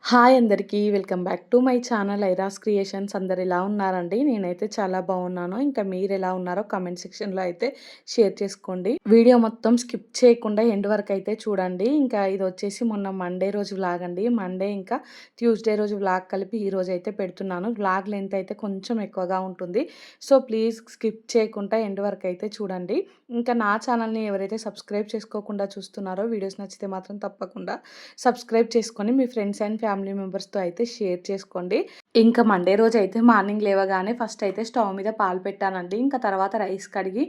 Hi అందరికీ welcome back to my channel ఐరాస్ creations. అందరు ఎలా ఉన్నారండి? నేనైతే చాలా బాగున్నాను. ఇంకా మీరు ఎలా ఉన్నారో కామెంట్ సెక్షన్లో అయితే షేర్ చేసుకోండి. వీడియో మొత్తం స్కిప్ చేయకుండా ఎండ్ వరకు అయితే చూడండి. ఇంకా ఇది వచ్చేసి మొన్న మండే రోజు వ్లాగ్ అండి. మండే ఇంకా ట్యూస్డే రోజు వ్లాగ్ కలిపి ఈ రోజు అయితే పెడుతున్నాను. వ్లాగ్ లెంత్ అయితే కొంచెం ఎక్కువగా ఉంటుంది. సో ప్లీజ్ స్కిప్ చేయకుండా ఎండ్ వరకు అయితే చూడండి. ఇంకా నా ఛానల్ని ఎవరైతే సబ్స్క్రైబ్ చేసుకోకుండా చూస్తున్నారో వీడియోస్ నచ్చితే మాత్రం తప్పకుండా సబ్స్క్రైబ్ చేసుకొని మీ ఫ్రెండ్స్ అండ్ ఫ్యామిలీ మెంబర్స్తో అయితే షేర్ చేసుకోండి. ఇంకా మండే రోజు అయితే మార్నింగ్ లేవగానే ఫస్ట్ అయితే స్టవ్ మీద పాలు పెట్టానండి. ఇంకా తర్వాత రైస్ కడిగి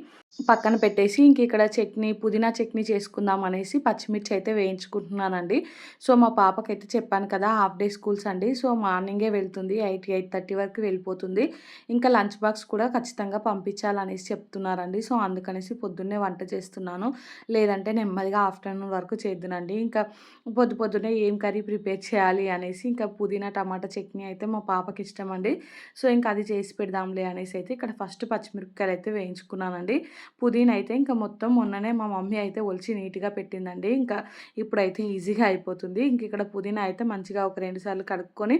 పక్కన పెట్టేసి ఇంక ఇక్కడ చట్నీ పుదీనా చట్నీ చేసుకుందాం అనేసి పచ్చిమిర్చి అయితే వేయించుకుంటున్నానండి. సో మా పాపకైతే చెప్పాను కదా హాఫ్ డే స్కూల్స్ అండి. సో మార్నింగే వెళ్తుంది, 8:30 వరకు వెళ్ళిపోతుంది. ఇంకా లంచ్ బాక్స్ కూడా ఖచ్చితంగా పంపించాలనేసి చెప్తున్నారండి. సో అందుకనేసి పొద్దున్నే వంట చేస్తున్నాను. లేదంటే నెమ్మదిగా ఆఫ్టర్నూన్ వరకు చేద్దునండి. ఇంకా పొద్దున్నే ఏం కర్రీ ప్రిపేర్ చేయాలి అనేసి ఇంకా పుదీనా టమాటా చట్నీ అయితే మా పాపకి ఇష్టం అండి. సో ఇంకా అది చేసి పెడదాంలే అనేసి అయితే ఇక్కడ ఫస్ట్ పచ్చిమిరపకాయలు అయితే వేయించుకున్నానండి. పుదీనా అయితే ఇంకా మొత్తం మొన్ననే మా మమ్మీ అయితే ఒలిచి నీట్గా పెట్టిందండి. ఇంకా ఇప్పుడైతే ఈజీగా అయిపోతుంది. ఇంక ఇక్కడ పుదీనా అయితే మంచిగా ఒక 2 సార్లు కడుక్కొని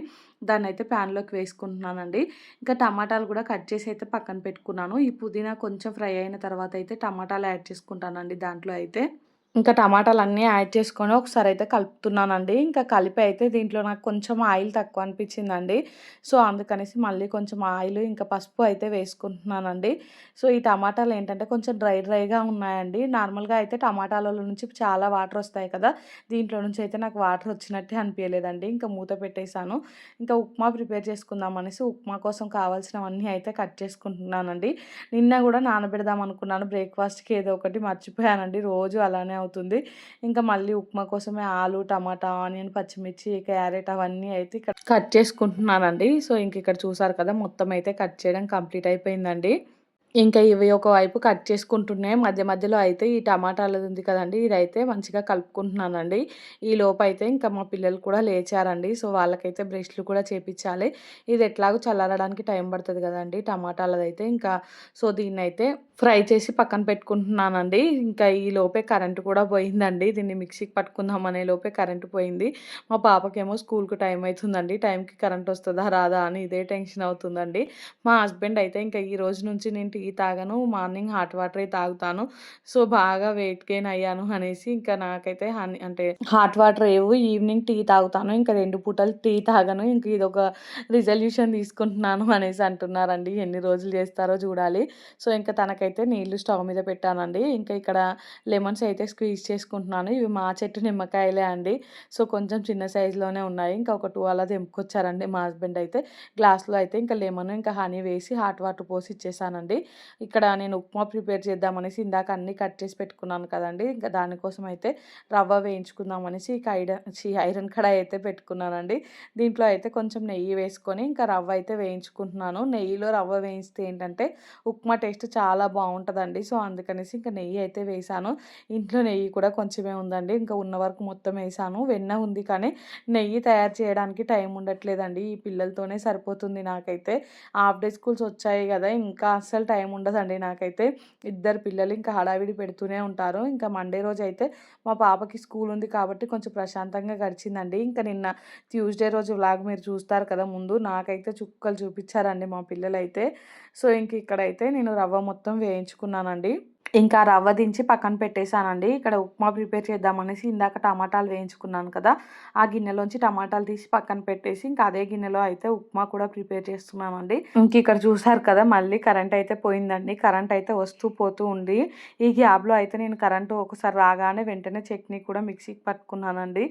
దాన్ని అయితే ప్యాన్లోకి వేసుకుంటున్నానండి. ఇంకా టమాటాలు కూడా కట్ చేసి అయితే పక్కన పెట్టుకున్నాను. ఈ పుదీనా కొంచెం ఫ్రై అయిన తర్వాత అయితే టమాటాలు యాడ్ చేసుకుంటానండి దాంట్లో అయితే. ఇంకా టమాటాలన్నీ యాడ్ చేసుకొని ఒకసారి అయితే కలుపుతున్నానండి. ఇంకా కలిపి అయితే దీంట్లో నాకు కొంచెం ఆయిల్ తక్కువ అనిపించిందండి. సో అందుకనేసి మళ్ళీ కొంచెం ఆయిల్ ఇంకా పసుపు అయితే వేసుకుంటున్నానండి. సో ఈ టమాటాలు ఏంటంటే కొంచెం డ్రైగా ఉన్నాయండి. నార్మల్గా అయితే టమాటాలలో నుంచి చాలా వాటర్ వస్తాయి కదా, దీంట్లో నుంచి అయితే నాకు వాటర్ వచ్చినట్టే అనిపించలేదండి. ఇంకా మూత పెట్టేశాను. ఇంకా ఉప్మా ప్రిపేర్ చేసుకుందాం అనేసి ఉప్మా కోసం కావాల్సినవన్నీ అయితే కట్ చేసుకుంటున్నానండి. నిన్న కూడా నానబెడదాం అనుకున్నాను బ్రేక్ఫాస్ట్కి, ఏదో ఒకటి మర్చిపోయానండి. రోజు అలానే అవుతుంది. ఇంకా మళ్ళీ ఉప్మా కోసమే ఆలు, టమాటా, ఆనియన్, పచ్చిమిర్చి, క్యారెట్ అవన్నీ అయితే కట్ చేసుకుంటున్నానండి. సో ఇంక ఇక్కడ చూసారు కదా మొత్తం అయితే కట్ చేయడం కంప్లీట్ అయిపోయిందండి. ఇంకా ఇవి ఒకవైపు కట్ చేసుకుంటున్నాయి. మధ్యలో అయితే ఈ టమాటాలది ఉంది కదండీ, ఇదైతే మంచిగా కలుపుకుంటున్నానండి. ఈ లోపైతే ఇంకా మా పిల్లలు కూడా లేచారండి. సో వాళ్ళకైతే బ్రష్లు కూడా చేపించాలి. ఇది ఎట్లాగో చల్లారడానికి టైం పడుతుంది కదండీ టమాటాలదైతే. ఇంకా సో దీన్నైతే ఫ్రై చేసి పక్కన పెట్టుకుంటున్నానండి. ఇంకా ఈ లోపే కరెంటు కూడా పోయిందండి. దీన్ని మిక్సీకి పట్టుకుందాం అనే లోపే కరెంటు పోయింది. మా పాపకేమో స్కూల్కి టైం అవుతుందండి. టైంకి కరెంట్ వస్తుందా రాదా అని ఇదే టెన్షన్ అవుతుందండి. మా హస్బెండ్ అయితే ఇంకా ఈ రోజు నుంచి నేను టీ తాగను, మార్నింగ్ హాట్ వాటరే తాగుతాను. సో బాగా వెయిట్ గెయిన్ అయ్యాను అనేసి ఇంకా నాకైతే అంటే హాట్ వాటర్ ఏవు, ఈవినింగ్ టీ తాగుతాను. ఇంకా 2 పూటలు టీ తాగను. ఇంక ఇదొక రిజల్యూషన్ తీసుకుంటున్నాను అనేసి అంటున్నారండి. ఎన్ని రోజులు చేస్తారో చూడాలి. సో ఇంకా తనకైతే నీళ్లు స్టవ్ మీద పెట్టానండి. ఇంకా ఇక్కడ లెమన్స్ అయితే స్క్వీజ్ చేసుకుంటున్నాను. ఇవి మా చెట్టు నిమ్మకాయలే అండి. సో కొంచెం చిన్న సైజులోనే ఉన్నాయి. ఇంకా ఒక 2 అలా తెంపుకొచ్చారండి మా హస్బెండ్ అయితే. గ్లాస్లో అయితే ఇంకా లెమన్ ఇంకా హనీ వేసి హాట్ వాటర్ పోసి ఇచ్చేసానండి. ఇక్కడ నేను ఉప్మా ప్రిపేర్ చేద్దామనేసి ఇందాక అన్నీ కట్ చేసి పెట్టుకున్నాను కదండి. ఇంకా దానికోసం అయితే రవ్వ వేయించుకుందాం అనేసి ఐరన్ కడాయి అయితే పెట్టుకున్నానండి. దీంట్లో అయితే కొంచెం నెయ్యి వేసుకొని ఇంకా రవ్వ అయితే వేయించుకుంటున్నాను. నెయ్యిలో రవ్వ వేయిస్తే ఏంటంటే ఉప్మా టేస్ట్ చాలా బాగుంటుందండి. సో అందుకనేసి ఇంకా నెయ్యి అయితే వేసాను. ఇంట్లో నెయ్యి కూడా కొంచెమే ఉందండి. ఇంకా ఉన్న వరకు మొత్తం వేసాను. వెన్న ఉంది కానీ నెయ్యి తయారు చేయడానికి టైం ఉండట్లేదండి. ఈ పిల్లలతోనే సరిపోతుంది నాకైతే. హాఫ్ డే స్కూల్స్ వచ్చాయి కదా, ఇంకా అస్సలు టైం ఉండదండి నాకైతే. ఇద్దరు పిల్లలు ఇంకా హడావిడి పెడుతూనే ఉంటారు. ఇంకా మండే రోజు అయితే మా పాపకి స్కూల్ ఉంది కాబట్టి కొంచెం ప్రశాంతంగా గడిచిందండి. ఇంకా నిన్న ట్యూస్డే రోజు వ్లాగ్ మీరు చూస్తారు కదా ముందు, నాకైతే చుక్కలు చూపించారండి మా పిల్లలైతే. సో ఇంక ఇక్కడైతే నేను రవ్వ మొత్తం వేయించుకున్నానండి. ఇంకా రవ్వ దించి పక్కన పెట్టేశానండి. ఇక్కడ ఉప్మా ప్రిపేర్ చేద్దామనేసి ఇందాక టమాటాలు వేయించుకున్నాను కదా, ఆ గిన్నెలోంచి టమాటాలు తీసి పక్కన పెట్టేసి ఇంకా అదే గిన్నెలో అయితే ఉప్మా కూడా ప్రిపేర్ చేస్తున్నామండి. ఇంక ఇక్కడ చూసారు కదా మళ్ళీ కరెంట్ అయితే పోయిందండి. కరెంట్ అయితే వస్తూ పోతూ ఉంది. ఈ గ్యాప్లో అయితే నేను కరెంటు ఒకసారి రాగానే వెంటనే చట్నీ కూడా మిక్సీకి పట్టుకున్నానండి.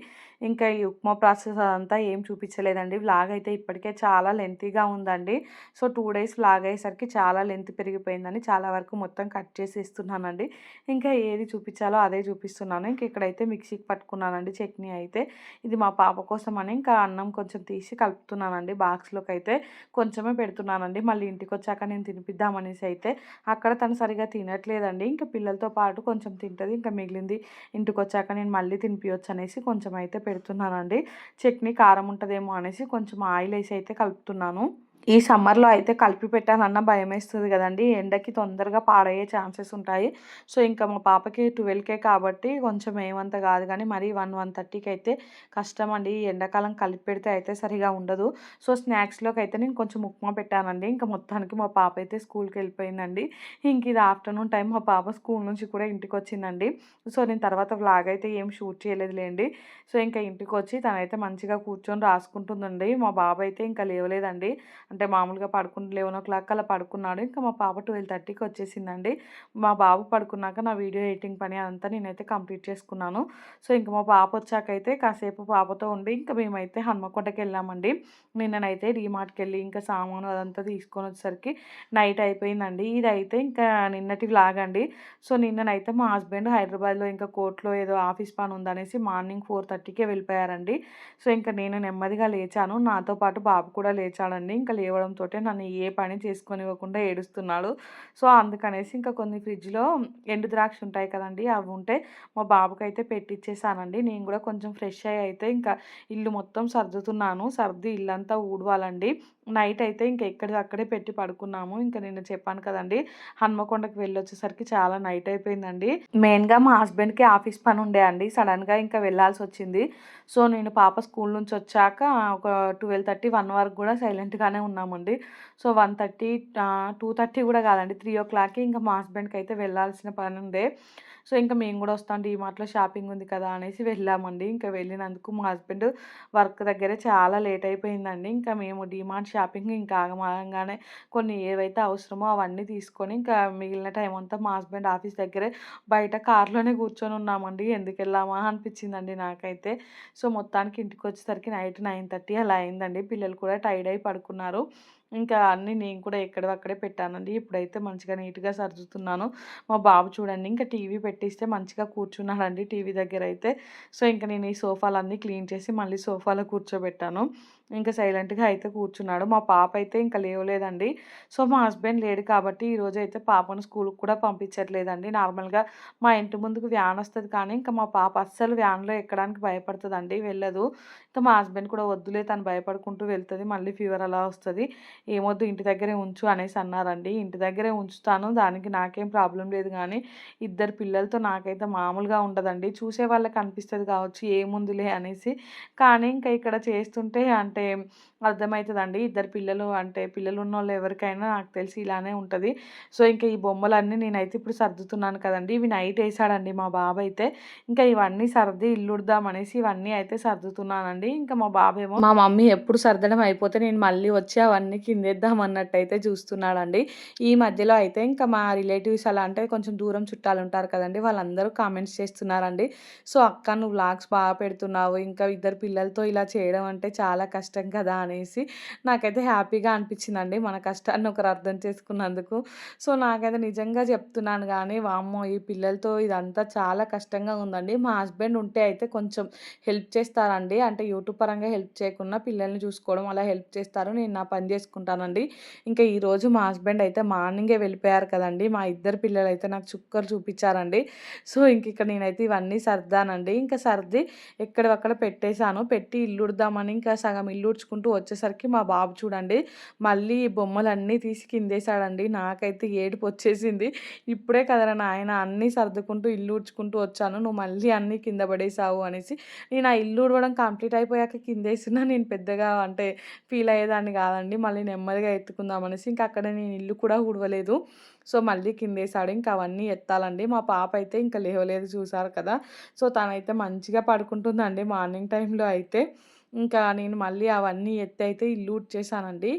ఇంకా ఈ ఉప్మా ప్రాసెస్ అదంతా ఏం చూపించలేదండి. వ్లాగ్ అయితే ఇప్పటికే చాలా లెంతీగా ఉందండి. సో 2 డేస్ వ్లాగ్ అయ్యేసరికి చాలా లెంత్ పెరిగిపోయిందని చాలా వరకు మొత్తం కట్ చేసి ఇస్తున్నానండి. ఇంకా ఏది చూపించాలో అదే చూపిస్తున్నాను. ఇంక ఇక్కడైతే మిక్సీకి పట్టుకున్నానండి చట్నీ అయితే. ఇది మా పాప కోసం అని ఇంకా అన్నం కొంచెం తీసి కలుపుతున్నానండి. బాక్స్లోకి అయితే కొంచెమే పెడుతున్నానండి. మళ్ళీ ఇంటికి వచ్చాక నేను తినిపిద్దామనేసి అయితే అక్కడ తను సరిగా తినట్లేదండి. ఇంకా పిల్లలతో పాటు కొంచెం తింటుంది. ఇంకా మిగిలింది ఇంటికి వచ్చాక నేను మళ్ళీ తినిపించవచ్చు అనేసి కొంచెం అయితే పెడుతున్నానండి. చట్నీ కారం ఉంటుందేమో అనేసి కొంచెం ఆయిల్ వేసి అయితే కలుపుతున్నాను. ఈ సమ్మర్‌లో అయితే కలిపి పెట్టాలన్నా భయమేస్తది గదండీ! ఎండకి తొందరగా పాడయ్యే ఛాన్సెస్ ఉంటాయి. సో, ఇంకా మా పాపకి 12కే కాబట్టి కొంచెం ఏమంత గాదు గానీ, మరీ 1:30కి అయితే కష్టమండి. ఈ ఎండాకాలం కలిపి పెడితే అయితే సరిగా ఉండదు. సో, స్నాక్స్‌లోకైతే నేను కొంచెం ఉప్మా పెట్టానండి. ఇంక మొత్తానికి మా పాప అయితే స్కూల్‌కెళ్ళిపోయిందండి. ఇంక ఇది ఆఫ్టర్‌నూన్ టైం మా పాప స్కూల్ నుంచి కూడా ఇంటికొచ్చిందండి. సో, నేను తర్వాత వ్లాగ్ అయితే ఏం షూట్ చేయలేదులెండి. సో, ఇంకా ఇంటికొచ్చి తనైతే మంచిగా కూర్చొని రాసుకుంటుందండి. మా బాబయితే ఇంకా లేవలేదండి. అంటే మామూలుగా పడుకుని 11:00 అలా పడుకున్నాడు. ఇంకా మా పాప 12:30కి వచ్చేసిందండి. మా బాబు పడుకున్నాక నా వీడియో ఎడిటింగ్ పని అదంతా నేనైతే కంప్లీట్ చేసుకున్నాను. సో, ఇంక మా పాప వచ్చాకైతే కాసేపు పాపతో ఉండి ఇంక మేమైతే హన్మకొండకెళ్ళామండి. నిన్ననైతే డీమార్ట్‌కెళ్ళి ఇంకా సామాను అదంతా తీసుకొని వచ్చేసరికి నైట్ అయిపోయిందండి. ఇదైతే ఇంకా నిన్నటి వ్లాగ్ అండి. సో, నిన్ననైతే మా హస్బెండ్ హైదరాబాద్‌లో ఇంకా కోర్ట్‌లో ఏదో ఆఫీస్ పని ఉందనేసి మార్నింగ్ 4:30కే వెళ్ళిపోయారండి. సో, ఇంక నేను నెమ్మదిగా లేచాను. నాతో పాటు బాబు కూడా లేచాడండి. ఇంక లేవడంతోటే నన్ను ఏ పని చేసుకోనివ్వకుండా ఏడుస్తున్నాడు. సో, అందుకనేసి ఇంకా కొన్ని ఫ్రిడ్జ్‌లో ఎండు ద్రాక్ష ఉంటాయి కదండీ! అవి ఉంటే మా బాబుకైతే పెట్టిచ్చేసానండి. నేను గూడా కొంచెం ఫ్రెష్ అయ్యి అయితే ఇంకా ఇల్లు మొత్తం సర్దుతున్నాను. సర్ది ఇల్లంతా ఊడవాలండి. నైట్ అయితే ఇంక ఎక్కడిది అక్కడే పెట్టి పడుకున్నాము. ఇంక నిన్న చెప్పాను కదండీ! హన్మకొండకి వెళ్ళొచ్చేసరికి చాలా నైట్ అయిపోయిందండి. మెయిన్‌గా మా హస్బెండ్‌కి ఆఫీస్ పని ఉండే అండి. సడెన్‌గా ఇంకా వెళ్ళాల్సొచ్చింది. సో, నేను పాప స్కూల్ నుంచి వచ్చాక ఒక 12:30, 1 వరకు గూడా సైలెంట్‌గానే ఉన్నామండి. సో, 2:30 గూడా కాదండి. 3:00కి ఇంకా మా హస్బెండ్‌కైతే వెళ్ళాల్సిన పనుండే. సో, ఇంక మేము గూడా వస్తాం డీమార్ట్‌లో షాపింగ్ ఉంది కదా! అనేసి వెళ్ళామండి. ఇంకా వెళ్ళినందుకు మా హస్బెండ్ వర్క్ దగ్గరే చాలా లేట్ అయిపోయిందండి. ఇంకా మేము డీమార్ట్ షాపింగ్ ఇంకా ఆగమాగంగానే కొన్ని ఏవైతే అవసరమో అవన్నీ తీసుకొని ఇంకా మిగిలిన టైం అంతా మా హస్బెండ్ ఆఫీస్ దగ్గరే బయట కార్‌లోనే కూర్చొని ఉన్నామండి. ఎందుకెళ్ళామా అనిపించిందండి నాకైతే. సో, మొత్తానికి ఇంటికొచ్చేసరికి నైట్ 9:30 అలా అయిందండి. పిల్లలు కూడా టైర్డ్ అయి పడుకున్నారు. ఇంకా అన్నీ నేను కూడా ఎక్కడివి అక్కడే పెట్టానండి. ఇప్పుడైతే మంచిగా నీట్‌గా సర్దుతున్నాను. మా బాబు చూడండి ఇంకా టీవీ పెట్టిస్తే మంచిగా కూర్చున్నాడండి టీవీ దగ్గరైతే. సో, ఇంక నేను ఈ సోఫాలన్నీ క్లీన్ చేసి మళ్ళీ సోఫాలో కూర్చోబెట్టాను. ఇంకా సైలెంట్‌గా అయితే కూర్చున్నాడు. మా పాప అయితే ఇంకా లేవలేదండి. సో, మా హస్బెండ్ లేడు కాబట్టి ఈరోజైతే పాపను స్కూలుకి కూడా పంపించట్లేదండి. నార్మల్‌గా మా ఇంటి ముందుకు వ్యాన్ వస్తది కానీ, ఇంకా మా పాప అస్సలు వ్యాన్‌లో ఎక్కడానికి భయపడతదండి. వెళ్ళదు. ఇంకా మా హస్బెండ్ కూడా వద్దులే తను భయపడుకుంటూ వెళ్తది. మళ్ళీ ఫీవర్ అలా వస్తది. ఏమొద్దు ఇంటి దగ్గరే ఉంచు అనేసి అన్నారండి. ఇంటి దగ్గరే ఉంచుతాను. దానికి నాకేం ప్రాబ్లమ్ లేదు గానీ, ఇద్దరు పిల్లలతో నాకైతే మామూలుగా ఉండదండి. చూసే వాళ్ళకి అనిపిస్తది కావచ్చు ఏముందిలే అనేసి. కానీ ఇంకా ఇక్కడ చేస్తుంటే అంటే అర్థమైతదండి. ఇద్దరు పిల్లలు అంటే పిల్లలున్నోళ్ళు ఎవరికైనా నాకు తెలిసి ఇలానే ఉంటది. సో, ఇంక ఈ బొమ్మలన్నీ నేనైతే ఇప్పుడు సర్దుతున్నాను కదండీ! ఇవి నైట్ ఏసాడండి మా బాబైతే. ఇంకా ఇవన్నీ సర్ది ఇల్లుడుదామనేసి ఇవన్నీ అయితే సర్దుతున్నానండి. ఇంకా మా బాబేమో మా మమ్మీ ఎప్పుడు సర్దడం అయిపోతే నేను మళ్ళీ వచ్చి అవన్నీ కిందేద్దాం అన్నట్టయితే చూస్తున్నాడండి. ఈ మధ్యలో అయితే ఇంకా మా రిలేటివ్స్ అలా అంటే కొంచెం దూరం చుట్టాలుంటారు కదండీ! వాళ్ళందరూ కామెంట్స్ చేస్తున్నారండి. సో, "అక్క నువ్వు వ్లాగ్స్ బాగా పెడుతున్నావు. ఇంకా ఇద్దరు పిల్లలతో ఇలా చేయడం అంటే చాలా కష్టం కదా!" అనేసి నాకైతే హ్యాపీగా అనిపించిందండి. మన కష్టాన్ని ఒకరు అర్థం చేసుకున్నందుకు. సో, నాకైతే నిజంగా చెప్తున్నాను గానీ, వామ్మో! ఈ పిల్లలతో ఇదంతా చాలా కష్టంగా ఉందండి. మా హస్బెండ్ ఉంటే అయితే కొంచెం హెల్ప్ చేస్తారండి. అంటే యూట్యూబ్ పరంగా హెల్ప్ చేయకున్నా పిల్లల్ని చూసుకోవడం అలా హెల్ప్ చేస్తారు. నేను నా పని చేసుకుంటానండి. ఇంకా ఈరోజు మా హస్బెండ్ అయితే మార్నింగే వెళ్ళిపోయారు కదండీ! మా ఇద్దరు పిల్లలైతే నాకు చుక్కలు చూపించారండి. సో, ఇక్కడ నేనైతే ఇవన్నీ సర్దానండి. ఇంకా సర్ది ఎక్కడివక్కడ పెట్టేశాను. పెట్టి ఇల్లుడుదామని ఇంకా సగం ఇల్లుడ్చుకుంటూ వచ్చేసరికి మా బాబు చూడండి మళ్ళీ ఈ బొమ్మలన్నీ తీసి కిందేసాడండి. నాకైతే ఏడుపొచ్చేసింది. "ఇప్పుడే కదరా నాయన అన్నీ సర్దుకుంటూ ఇల్లు ఊడ్చుకుంటూ వచ్చాను. నువ్వు మళ్ళీ అన్నీ కింద పడేసావు" అనేసి. నేను ఆ ఇల్లు ఊడవడం కంప్లీట్ అయిపోయాక కిందేసినా నేను పెద్దగా అంటే ఫీల్ అయ్యేదాన్ని కాదండి. మళ్ళీ నెమ్మదిగా ఎత్తుకుందాం అనేసి ఇంక అక్కడ నేను ఇల్లు కూడా ఊడవలేదు. సో, మళ్ళీ కిందేసాడు. ఇంక అవన్నీ ఎత్తాలండి. మా పాప అయితే ఇంక లేవలేదు చూసారు కదా! సో, తనైతే మంచిగా పడుకుంటుందండి మార్నింగ్ టైంలో అయితే. ఇంకా నేను మళ్ళీ అవన్నీ ఎత్తయితే ఇల్లు ఊడ్చేసానండి.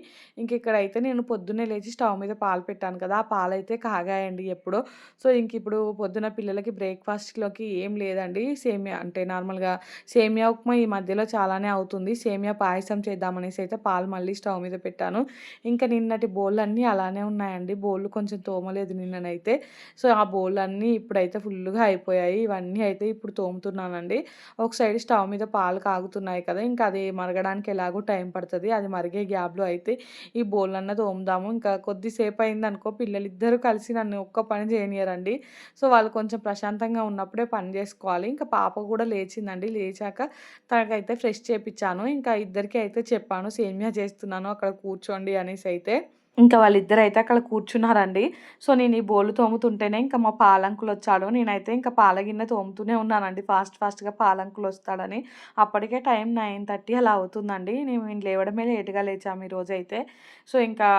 ఇక్కడైతే నేను పొద్దున్నే లేచి స్టవ్ మీద పాలు పెట్టాను కదా! ఆ పాలైతే కాగాయండి ఎప్పుడో. సో, ఇప్పుడు పొద్దున పిల్లలకి బ్రేక్‌ఫాస్ట్‌లోకి ఏం లేదండి. సేమియా అంటే నార్మల్‌గా సేమియా ఉప్మా ఈ మధ్యలో చాలానే అవుతుంది. సేమియా పాయసం చేద్దామనేసి అయితే పాలు మళ్ళీ స్టవ్ మీద పెట్టాను. ఇంకా నిన్నటి బోళ్ళన్నీ అలానే ఉన్నాయండి. బోళ్ళు కొంచెం తోమలేదు నిన్ననైతే. సో, ఆ బోళ్ళన్నీ ఇప్పుడైతే ఫుల్లుగా అయిపోయాయి. ఇవన్నీ అయితే ఇప్పుడు తోముతున్నానండి. ఒక సైడ్ స్టవ్ మీద పాలు కాగుతున్నాయి కదా! ఇంకా ఇంకా అది మరగడానికి ఎలాగో టైం పడుతుంది. అది మరిగే గ్యాప్‌లో అయితే ఈ బోళ్ళన్నా తోముదాము. ఇంకా కొద్దిసేపు అయిందనుకో పిల్లలిద్దరూ కలిసి నన్ను ఒక్క పని చేయనియరండి. సో, వాళ్ళు కొంచెం ప్రశాంతంగా ఉన్నప్పుడే పని చేసుకోవాలి. ఇంకా పాప కూడా లేచిందండి. లేచాక తనకైతే ఫ్రెష్ చేపిచ్చాను. ఇంకా ఇద్దరికీ అయితే చెప్పాను సేమియా చేస్తున్నాను అక్కడ కూర్చోండి అనేసైతే. ఇంకా వాళ్ళిద్దరైతే అక్కడ కూర్చున్నారండి. సో, నేను ఈ బోళ్ళు తోముతుంటేనే ఇంకా మా పాలంకులొచ్చాడు. నేనైతే ఇంకా పాల గిన్నె తోముతూనే ఉన్నానండి ఫాస్ట్‌గా పాలంకులొస్తాడని. అప్పటికే టైం 9:30 అలా అవుతుందండి. నేను లేవడమే లేట్‌గా లేచాము ఈరోజైతే. సో, ఇంకా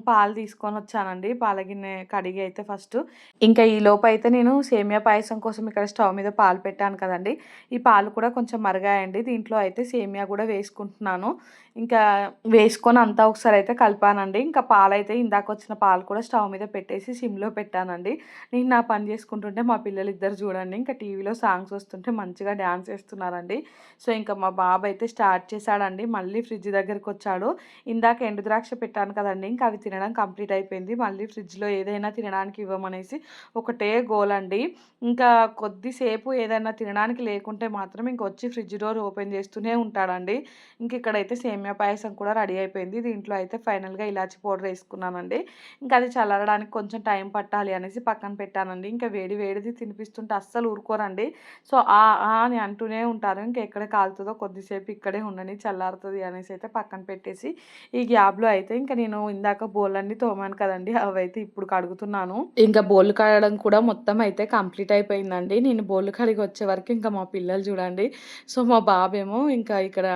పాలు తీసుకొనొచ్చానండి. పాల గిన్నె కడిగి అయితే ఫస్టు. ఇంకా ఈలోపైతే నేను సేమియా పాయసం కోసం ఇక్కడ స్టవ్ మీద పాలు పెట్టాను కదండీ! ఈ పాలు కూడా కొంచెం మరిగాయండి. దీంట్లో అయితే సేమియా గూడా వేసుకుంటున్నాను. ఇంకా వేసుకొని అంతా ఒకసారి అయితే కలిపానండి. ఇంకా పాలైతే ఇందాకొచ్చిన పాలు కూడా స్టవ్ మీద పెట్టేసి సిమ్‌లో పెట్టానండి. నేను నా పని చేసుకుంటుంటే మా పిల్లలిద్దరు చూడండి ఇంకా టీవీలో సాంగ్స్ వస్తుంటే మంచిగా డాన్స్ ఏస్తున్నారండి. సో, ఇంకా మా బాబైతే స్టార్ట్ చేశాడండి. మళ్ళీ ఫ్రిడ్జ్ దగ్గరకొచ్చాడు. ఇందాక ఎండు ద్రాక్ష పెట్టాను కదండీ! ఇంకా అవి తినడం కంప్లీట్ అయిపోయింది. మళ్ళీ ఫ్రిడ్జ్‌లో ఏదైనా తినడానికి ఇవ్వమనేసి ఒకటే గోలండి. ఇంకా కొద్దిసేపు ఏదైనా తినడానికి లేకుంటే మాత్రం ఇంకొచ్చి ఫ్రిడ్జ్ డోర్ ఓపెన్ చేస్తూనే ఉంటాడండి. ఇక్కడైతే సేమియా పాయసం కూడా రెడీ అయిపోయింది. దీంట్లో అయితే ఫైనల్‌గా ఇలాచి పౌడర్ ఏసుకున్నానండి. ఇంకా అది చల్లారడానికి కొంచెం టైం పట్టాలి అనేసి పక్కన పెట్టానండి. ఇంకా వేడి వేడిది తినిపిస్తుంటే అస్సలు ఊరుకోరండి. సో, ఆ! ఆ! అని అంటూనే ఉంటారు. ఇంకెక్కడ కాలుతదో కొద్దిసేపు ఇక్కడే ఉండని చల్లారుతది అనేసి అయితే పక్కన పెట్టేసి, ఈ గ్యాప్‌లో అయితే ఇంక నేను ఇందాక బోళ్ళన్నీ తోమాను కదండీ! అవైతే ఇప్పుడు కడుగుతున్నాను. ఇంకా బోళ్ళు కడగడం కూడా మొత్తం అయితే కంప్లీట్ అయిపోయిందండి. నేను బోళ్ళు కడిగి వచ్చే వరకు ఇంకా మా పిల్లలు చూడండి. సో, మా బాబేమో ఇంకా ఇక్కడ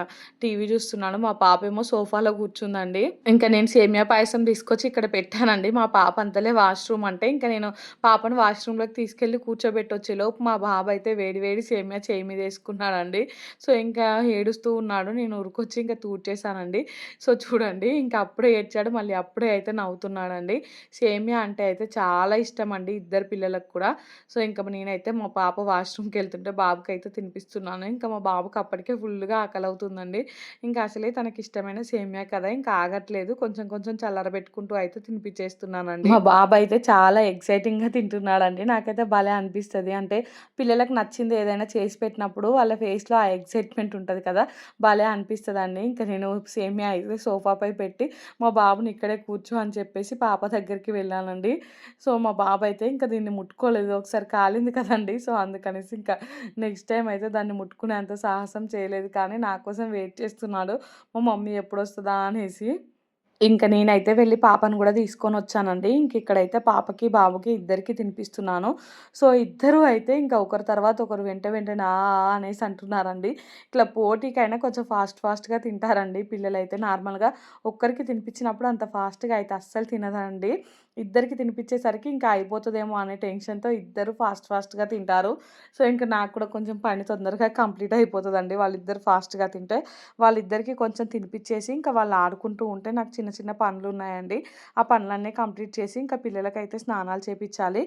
టీవీ చూస్తున్నాడు. మా పాపేమో సోఫాలో కూర్చుందండి. ఇంకా నేను సేమియా పాయసం తీసుకొచ్చి ఇక్కడ పెట్టానండి. మా పాప అంతలే వాష్‌రూమ్ అంటే ఇంక నేను పాపను వాష్‌రూమ్‌లోకి తీసుకెళ్ళి కూర్చోబెట్టొచ్చేలోపు మా బాబైతే వేడి వేడి సేమియా చేయి మీద ఏసుకున్నాడండి. సో, ఇంకా ఏడుస్తూ ఉన్నాడు. నేను ఉరికొచ్చి ఇంక తూడ్చేశానండి. సో, చూడండి ఇంకా అప్పుడే ఏడ్చాడు. మళ్ళీ అప్పుడే అయితే నవ్వుతున్నాడండి. సేమియా అంటే అయితే చాలా ఇష్టమండి ఇద్దరు పిల్లలకు కూడా. సో, ఇంక నేనైతే మా పాప వాష్‌రూమ్‌కెళ్తుంటే బాబుకైతే తినిపిస్తున్నాను. ఇంకా మా బాబుకి అప్పటికే ఫుల్‌గా ఆకలవుతుందండి. ఇంకా అసలే తనకిష్టమైన సేమియా కదా! ఇంకా ఆగట్లేదు. కొంచెం కొంచెం చల్లరబెట్టుకుంటూ అయితే తినిపిచ్చేస్తున్నానండి. మా బాబయితే చాలా ఎక్సైటింగ్‌గా తింటున్నాడండి. నాకైతే భలే అనిపిస్తది. అంటే పిల్లలకు నచ్చింది ఏదైనా చేసి పెట్టినప్పుడు వాళ్ళ ఫేస్‌లో ఆ ఎక్సైట్‌మెంట్ ఉంటది కదా! భలే అనిపిస్తదండి. ఇంక నేను సేమియా అయితే సోఫాపై పెట్టి మా బాబుని ఇక్కడే కూర్చో అని చెప్పేసి పాప దగ్గరికి వెళ్ళానండి. సో, మా బాబయితే ఇంక దీన్ని ముట్టుకోలేదు. ఒకసారి కాలింది కదండీ! సో, అందుకనేసి ఇంకా నెక్స్ట్ టైమ్ అయితే దాన్ని ముట్టుకునేంత సాహసం చేయలేదు. కానీ నా కోసం వెయిట్ చేస్తున్నాడు. మా మమ్మీ ఎప్పుడొస్తదా అనేసి. ఇంక నేనైతే వెళ్లి పాపను గూడా తీసుకొనొచ్చానండి. ఇక్కడైతే పాపకి, బాబుకి ఇద్దరికీ తినిపిస్తున్నాను. సో, ఇద్దరూ అయితే ఇంకా ఒకరి తర్వాత ఒకరు వెంటనే ఆ! ఆ! అనేసి అంటున్నారండి. ఇట్లా పోటీకైనా కొంచెం ఫాస్ట్‌గా తింటారండి పిల్లలైతే. నార్మల్‌గా ఒక్కరికి తినిపించినప్పుడు అంత ఫాస్ట్‌గా అయితే అస్సలు తినదండి. ఇద్దరికి తినిపించేసరికి ఇంకా అయిపోతదేమో అనే టెన్షన్‌తో ఇద్దరు ఫాస్ట్‌గా తింటారు. సో, ఇంక నాకు కూడా కొంచెం పని తొందరగా కంప్లీట్ అయిపోతదండి. వాళ్ళిద్దరు ఫాస్ట్‌గా తింటే. వాళ్ళిద్దరికీ కొంచెం తినిపిచ్చేసి ఇంకా వాళ్ళు ఆడుకుంటూ ఉంటే నాకు చిన్న చిన్న పనులున్నాయండి. ఆ పనులన్నీ కంప్లీట్ చేసి ఇంకా పిల్లలకైతే స్నానాలు చేపిచ్చాలి.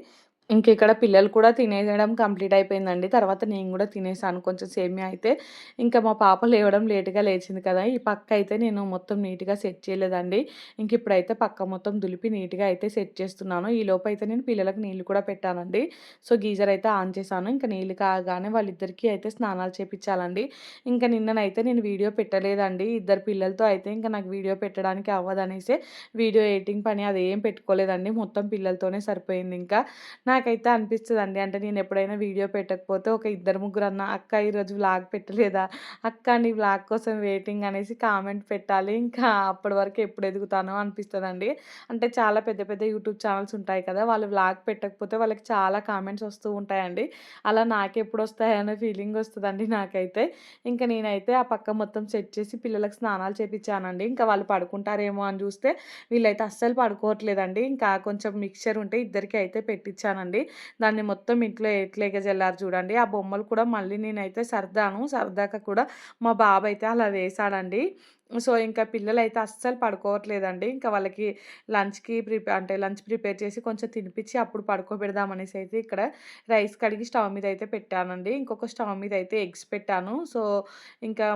ఇక్కడ పిల్లలు కూడా తినేయడం కంప్లీట్ అయిపోయిందండి. తర్వాత నేను గూడా తినేసాను కొంచెం సేమియా అయితే. ఇంకా మా పాప లేవడం లేట్‌గా లేచింది కదా! ఈ పక్క అయితే నేను మొత్తం నీట్‌గా సెట్ చేయలేదండి. ఇప్పుడైతే పక్క మొత్తం దులిపి నీట్‌గా అయితే సెట్ చేస్తున్నాను. ఈలోపైతే నేను పిల్లలకు నీళ్ళు కూడా పెట్టానండి. సో, గీజర్ అయితే ఆన్ చేశాను. నీళ్ళు కాగగానే వాళ్ళిద్దరికీ అయితే స్నానాలు చేపిచ్చాలండి. నిన్ననైతే నేను వీడియో పెట్టలేదండి. ఇద్దరు పిల్లలతో అయితే నాకు వీడియో పెట్టడానికి అవ్వదనేసే వీడియో ఎడిటింగ్ పని అదేం పెట్టుకోలేదండి. మొత్తం పిల్లలతోనే సరిపోయిందింకా. నాకైతే అనిపిస్తదండి. అంటే నేనెప్పుడైనా వీడియో పెట్టకపోతే ఒక ఇద్దరు ముగ్గురన్నా "అక్క ఈరోజు వ్లాగ్ పెట్టలేదా? అక్క నీ వ్లాగ్ కోసం వెయిటింగ్" అనేసి కామెంట్ పెట్టాలి. ఇంకా అప్పటి వరకు ఎప్పుడు ఎదుగుతానో అనిపిస్తదండి. అంటే చాలా పెద్ద పెద్ద యూట్యూబ్ ఛానెల్స్ ఉంటాయి కదా! వాళ్ళు వ్లాగ్ పెట్టకపోతే వాళ్ళకి చాలా కామెంట్స్ వస్తూ ఉంటాయండి. అలా నాకెప్పుడొస్తాయనే ఫీలింగ్ వస్తదండి నాకైతే. నేనైతే ఆ పక్క మొత్తం సెట్ చేసి పిల్లలకి స్నానాలు చేపిచ్చానండి. వాళ్ళు పడుకుంటారేమో అని చూస్తే వీళ్ళైతే అస్సలు పడుకోవట్లేదండి. కొంచెం మిక్స్చర్ ఉంటే ఇద్దరికీ అయితే పెట్టిచ్చానండి. దాన్ని మొత్తం ఇంట్లో ఎట్లెగజల్లారు చూడండి. ఆ బొమ్మలు కూడా మళ్ళీ నేనైతే సర్దాను. సర్దాక కూడా మా బాబైతే అలా వేశాడండి. సో, పిల్లలైతే అస్సలు పడుకోవట్లేదండి. వాళ్ళకి లంచ్ ప్రిపేర్ చేసి కొంచెం తినిపిచ్చి అప్పుడు పడుకోబెడదామనేసి అయితే ఇక్కడ రైస్ కడిగి స్టవ్ మీద అయితే పెట్టానండి. ఇంకొక స్టవ్ మీద అయితే ఎగ్స్ పెట్టాను. సో,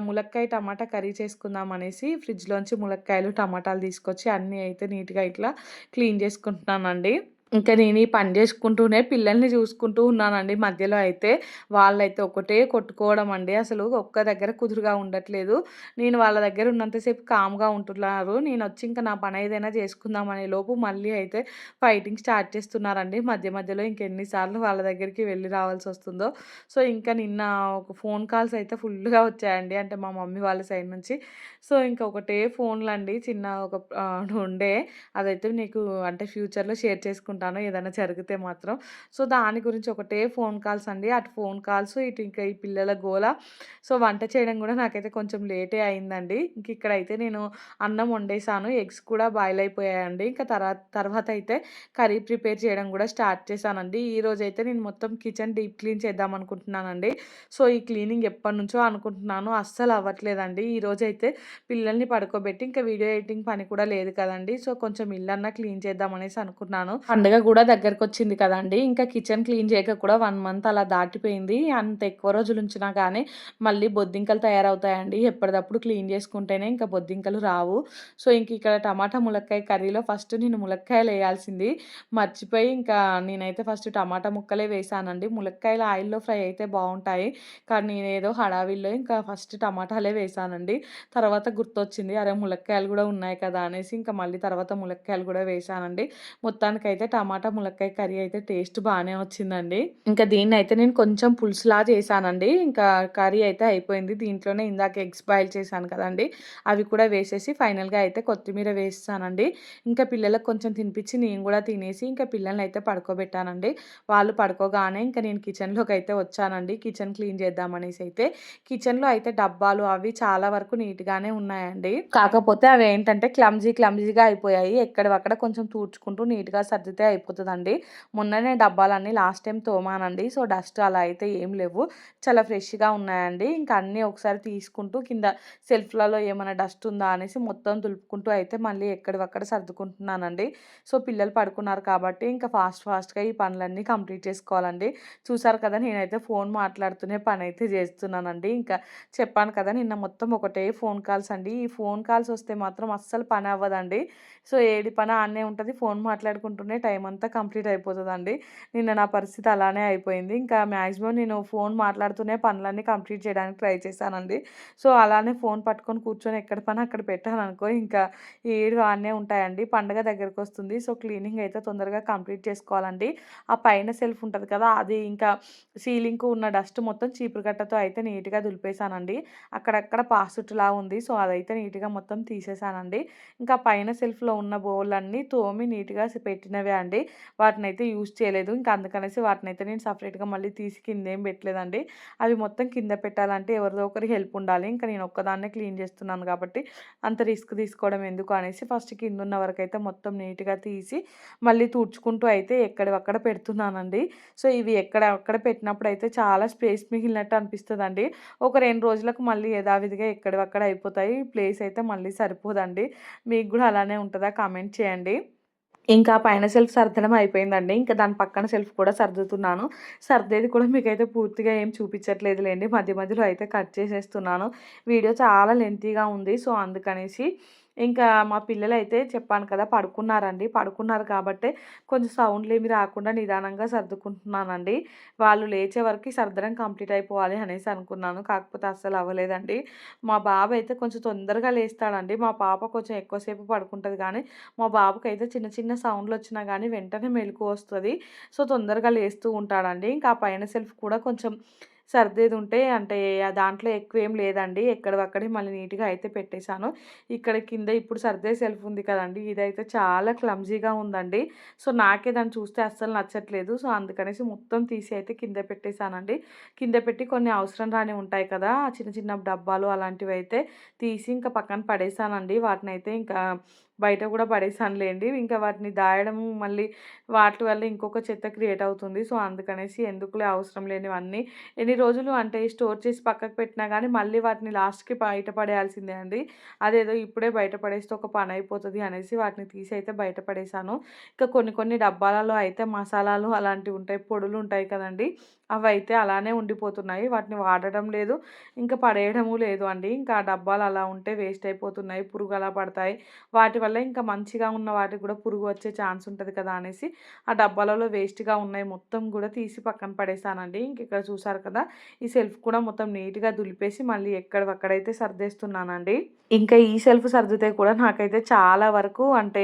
ములక్కాయ టమాటా కర్రీ చేసుకుందాం అనేసి ఫ్రిడ్జ్‌లోంచి ములక్కాయలు, టమాటాలు తీసుకొచ్చి అన్నీ అయితే నీట్‌గా ఇట్లా క్లీన్ చేసుకుంటున్నానండి. ఇంకా నేను ఈ పని చేసుకుంటూనే పిల్లల్ని చూసుకుంటూ ఉన్నానండి. మధ్యలో అయితే వాళ్ళైతే ఒకటే కొట్టుకోవడం అండి. అసలు ఒక్క దగ్గర కుదురుగా ఉండట్లేదు. నేను వాళ్ళ దగ్గర ఉన్నంత సేపు కామ్‌గా ఉంటున్నారు. నేనొచ్చి ఇంకా నా పని ఏదైనా చేసుకుందాం అనే లోపు మళ్ళీ అయితే ఫైటింగ్ స్టార్ట్ చేస్తున్నారండి. మధ్య మధ్యలో ఇంకెన్ని సార్లు వాళ్ళ దగ్గరికి వెళ్ళి రావాల్సొస్తుందో. సో, ఇంకా నిన్న ఒక ఫోన్ కాల్స్ అయితే ఫుల్‌గా వచ్చాయండి. అంటే మా మమ్మీ వాళ్ళ సైడ్ నుంచి. సో, ఇంకా ఒకటే ఫోన్‌లండి. చిన్న ఒక ఉండే అదైతే నీకు అంటే ఫ్యూచర్‌లో షేర్ చేసుకుంటాను ఏదైనా జరిగితే మాత్రం. సో, దాని గురించి ఒకటే ఫోన్ కాల్స్ అండి. అటు ఫోన్ కాల్స్, ఇటు ఇంకా ఈ పిల్లల గోల. సో, వంట చేయడం గూడా నాకైతే కొంచెం లేటే అయిందండి. ఇంక ఇక్కడైతే నేను అన్నం వండేసాను. ఎగ్స్ కూడా బాయిల్ అయిపోయాయండి. ఇంకా తర్వాత అయితే కర్రీ ప్రిపేర్ చేయడం గూడా స్టార్ట్ చేశానండి. ఈరోజైతే నేను మొత్తం కిచెన్ డీప్ క్లీన్ చేద్దాం అనుకుంటున్నానండి. సో, ఈ క్లీనింగ్ ఎప్పటినుంచో అనుకుంటున్నాను. అస్సలు అవ్వట్లేదండి. ఈరోజైతే పిల్లల్ని పడుకోబెట్టి ఇంకా వీడియో ఎడిటింగ్ పని కూడా లేదు కదండీ! సో, కొంచెం ఇల్లన్నా క్లీన్ చేద్దాం అనేసి అనుకున్నాను. పండుగ గూడా దగ్గరకొచ్చింది కదండీ! ఇంకా కిచెన్ క్లీన్ చేయక కూడా 1 మంత్ అలా దాటిపోయింది. అంత ఎక్కువ రోజులు ఉంచినా గానీ మళ్ళీ బొద్దింకలు తయారవుతాయండి. ఎప్పటిదప్పుడు క్లీన్ చేసుకుంటేనే ఇంకా బొద్దింకలు రావు. సో, ఇంక ఇక్కడ టమాటా, ములక్కాయ కర్రీలో ఫస్ట్ నేను ములక్కాయలేయాల్సింది మర్చిపోయి ఇంకా నేనైతే ఫస్ట్ టమాటా ముక్కలే వేశానండి. ములక్కాయలు ఆయిల్‌లో ఫ్రై అయితే బావుంటాయి. కానీ నేనేదో హడావిడిలో ఇంకా ఫస్ట్ టమాటాలే వేశానండి. తర్వాత గుర్తొచ్చింది. అరే! ములక్కాయలు గూడా ఉన్నాయి కదా! అనేసి ఇంకా మళ్ళీ తర్వాత ములక్కాయలు గూడా వేశానండి. మొత్తానికైతే టమాటా, ములక్కాయ కర్రీ అయితే టేస్ట్ బానే వచ్చిందండి. ఇంకా దీన్నైతే నేను కొంచెం పులుసులా చేశానండి. ఇంకా కర్రీ అయితే అయిపోయింది. దీంట్లోనే ఇందాక ఎగ్స్ బాయిల్ చేశాను కదండీ! అవి కూడా వేసేసి ఫైనల్‌గా అయితే కొత్తిమీర వేసేసానండి. ఇంకా పిల్లలకు కొంచెం తినిపించి నేను గూడా తినేసి ఇంకా పిల్లలనైతే పడుకోబెట్టానండి. వాళ్ళు పడుకోగానే ఇంకా నేను కిచెన్‌లోకైతే వచ్చానండి. కిచెన్ క్లీన్ చేద్దామనేసి అయితే. కిచెన్‌లో అయితే డబ్బాలు అవి చాలా వరకు నీట్‌గానే ఉన్నాయండి. కాకపోతే అవేంటంటే క్లమ్జీగా అయిపోయాయి. ఎక్కడివక్కడ కొంచెం తుడుచుకుంటూ నీట్‌గా సర్దితే అయిపోతదండి. మొన్ననే డబ్బాలన్నీ లాస్ట్ టైమ్ తోమానండి. సో, డస్ట్ అలా అయితే ఏం లేవు. చాలా ఫ్రెష్‌గా ఉన్నాయండి. ఇంకా అన్నీ ఒకసారి తీసుకుంటూ కింద సెల్ఫ్‌లలో ఏమైనా డస్ట్ ఉందా అనేసి మొత్తం దులుపుకుంటూ అయితే మళ్ళీ ఎక్కడివక్కడ సర్దుకుంటున్నానండి. సో, పిల్లలు పడుకున్నారు కాబట్టి ఇంకా ఫాస్ట్‌గా ఈ పనులన్నీ కంప్లీట్ చేసుకోవాలండి. చూసారు కదా! నేనైతే ఫోన్ మాట్లాడుతూనే పనైతే చేస్తున్నానండి. ఇంకా చెప్పాను కదా! నిన్న మొత్తం ఒకటే ఫోన్ కాల్స్ అండి. ఈ ఫోన్ కాల్స్ వస్తే మాత్రం అస్సలు పని అవ్వదండి. సో, ఏడి పని ఆడనే ఉంటది. ఫోన్ మాట్లాడుకుంటూనే టైం అంతా కంప్లీట్ అయిపోతదండి. నిన్న నా పరిస్థితి అలానే అయిపోయింది. ఇంకా మాక్సిమం నేను ఫోన్ మాట్లాడుతూనే పనులన్నీ కంప్లీట్ చేయడానికి ట్రై చేశానండి. సో, అలానే ఫోన్ పట్టుకొని కూర్చొని ఎక్కడ పని అక్కడ పెట్టాననుకో ఇంకా ఏడు ఆడనే ఉంటాయండి. పండగ దగ్గరకొస్తుంది. సో, క్లీనింగ్ అయితే తొందరగా కంప్లీట్ చేసుకోవాలండి. ఆ పైన సెల్ఫ్ ఉంటది కదా! అది ఇంకా సీలింగ్‌కు ఉన్న డస్ట్ మొత్తం చీపురు కట్టతో అయితే నీట్‌గా దులిపేసానండి. అక్కడక్కడ పాసుటులా ఉంది. సో, అదైతే నీట్‌గా మొత్తం తీసేసానండి. ఇంకా పైన సెల్ఫ్‌లో ఉన్న బౌలన్నీ తోమి నీట్‌గా పెట్టినవే అండి. వాటినైతే యూజ్ చేయలేదు. ఇంకా అందుకనేసి వాటినైతే నేను సెపరేట్‌గా మళ్ళీ తీసి కిందేం పెట్టలేదండి. అవి మొత్తం కింద పెట్టాలంటే ఎవరిదో ఒకరి హెల్ప్ ఉండాలి. ఇంకా నేను ఒక్కదాన్నే క్లీన్ చేస్తున్నాను కాబట్టి అంత రిస్క్ తీసుకోవడం ఎందుకు అనేసి ఫస్ట్ కిందున్న వరకైతే మొత్తం నీట్‌గా తీసి మళ్ళీ తుడుచుకుంటూ అయితే ఎక్కడివక్కడ పెడుతున్నానండి. సో, ఇవి అక్కడ పెట్టినప్పుడైతే చాలా స్పేస్ మిగిలినట్టు అనిపిస్తదండి. ఒక 2 రోజులకు మళ్ళీ యథావిధిగా ఎక్కడివక్కడ అయిపోతాయి. ప్లేస్ అయితే మళ్ళీ సరిపోదండి. మీకు గూడా అలానే ఉంటదా? కామెంట్ చేయండి. ఇంకా పైన సెల్ఫ్ సర్దడం అయిపోయిందండి. ఇంకా దాని పక్కన సెల్ఫ్ కూడా సర్దుతున్నాను. సర్దేది కూడా మీకైతే పూర్తిగా ఏం చూపించట్లేదులెండి. మధ్య మధ్యలో అయితే కట్ చేసేస్తున్నాను. వీడియో చాలా లెంతీగా ఉంది. సో, అందుకనేసి ఇంకా మా పిల్లలైతే చెప్పాను కదా! పడుకున్నారండి. పడుకున్నారు కాబట్టే కొంచెం సౌండ్‌లేమి రాకుండా నిదానంగా సర్దుకుంటున్నానండి. వాళ్ళు లేచే వరకి సర్దడం కంప్లీట్ అయిపోవాలి అనేసి అనుకున్నాను. కాకపోతే అస్సలు అవ్వలేదండి. మా బాబైతే కొంచెం తొందరగా లేస్తాడండి. మా పాప కొంచెం ఎక్కువసేపు పడుకుంటది గానీ మా బాబుకైతే చిన్న చిన్న సౌండ్‌లొచ్చినా గానీ వెంటనే మెలుకువొస్తది. సో, తొందరగా లేస్తూ ఉంటాడండి. ఇంకా ఆ పైన సెల్ఫ్ కూడా కొంచెం సర్దేదుంటే అంటే దాంట్లో ఎక్కువేం లేదండి. ఎక్కడివక్కడే మళ్ళీ నీట్‌గా అయితే పెట్టేశాను. ఇక్కడ కింద ఇప్పుడు సర్దే సెల్ఫ్ ఉంది కదండీ! ఇదైతే చాలా క్లమ్జీగా ఉందండి. సో, నాకే దాన్ని చూస్తే అస్సలు నచ్చట్లేదు. సో, అందుకనేసి మొత్తం తీసి అయితే కింద పెట్టేశానండి. కింద పెట్టి కొన్ని అవసరం రానివి ఉంటాయి కదా! చిన్న చిన్న డబ్బాలు అలాంటివైతే తీసి ఇంకా పక్కన పడేశానండి. వాటినైతే ఇంకా బయట గూడా పడేసానులేండి. ఇంకా వాటిని దాయడము మళ్ళీ వాటి వల్ల ఇంకొక చెత్త క్రియేట్ అవుతుంది. సో, అందుకనేసి ఎందుకులే అవసరం లేనివన్నీ ఎన్ని రోజులు అంటే స్టోర్ చేసి పక్కకు పెట్టినా గానీ మళ్ళీ వాటిని లాస్ట్‌కి బయట పడేయాల్సిందే అండి. అదేదో ఇప్పుడే బయట పడేస్తే ఒక పనయిపోతది అనేసి వాటిని తీసి అయితే బయట పడేశాను. ఇంకా కొన్ని కొన్ని డబ్బాలలో అయితే మసాలాలు అలాంటివుంటాయి, పొడులుంటాయి కదండీ! అవైతే అలానే ఉండిపోతున్నాయి. వాటిని వాడడం లేదు. ఇంకా పడేయడము లేదు అండి. ఇంకా ఆ డబ్బాలు అలా ఉంటే వేస్ట్ అయిపోతున్నాయి. పురుగు అలా పడతాయి. వాటి వల్ల ఇంకా మంచిగా ఉన్న వాటికి కూడా పురుగు వచ్చే ఛాన్స్ ఉంటది కదా అనేసి ఆ డబ్బాలలో వేస్ట్‌గా ఉన్నాయి మొత్తం కూడా తీసి పక్కన పడేసానండి. ఇంక ఇక్కడ చూసారు కదా! ఈ సెల్ఫ్ కూడా మొత్తం నీట్‌గా దులిపేసి మళ్ళీ ఎక్కడివక్కడైతే సర్దేస్తున్నానండి. ఇంకా ఈ సెల్ఫ్ సర్దితే కూడా నాకైతే చాలా వరకు అంటే